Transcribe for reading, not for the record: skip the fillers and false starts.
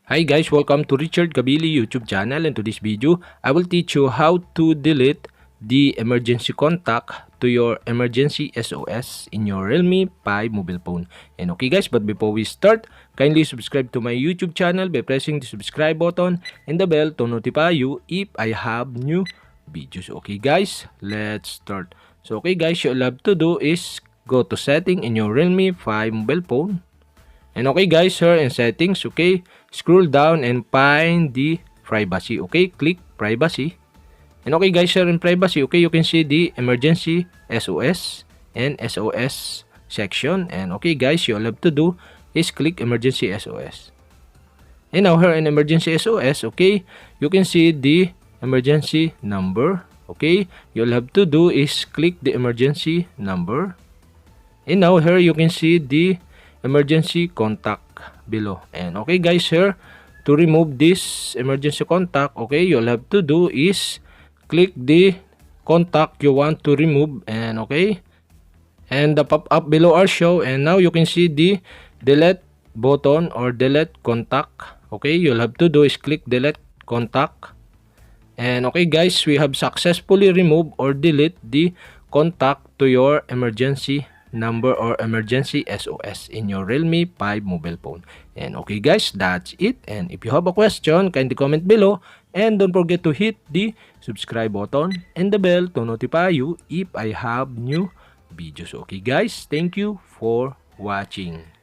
Hi guys, welcome to Richard Cabile YouTube channel, and to this video, I will teach you how to delete the emergency contact to your emergency SOS in your Realme 5 mobile phone. And okay guys, but before we start, kindly subscribe to my YouTube channel by pressing the subscribe button and the bell to notify you if I have new videos. Okay guys, let's start. So okay guys, all you have to do is go to setting in your Realme 5 mobile phone. And okay guys, here in settings, okay, scroll down and find the privacy. Okay, click privacy. And okay guys, here in privacy, okay, you can see the emergency SOS and SOS section. And okay guys, you all have to do is click emergency SOS. And now here in emergency SOS, okay, you can see the emergency number. Okay, you all have to do is click the emergency number. And now here you can see the emergency contact below. And okay guys, here to remove this emergency contact, okay, you'll have to do is click the contact you want to remove. And okay, and the pop-up below are show, and now you can see the delete button or delete contact. Okay, you'll have to do is click delete contact. And okay guys, we have successfully removed or delete the contact to your emergency number or emergency SOS in your Realme 5 mobile phone. And okay guys, that's it. And if you have a question, kindly comment below. And don't forget to hit the subscribe button and the bell to notify you if I have new videos. Okay guys, thank you for watching.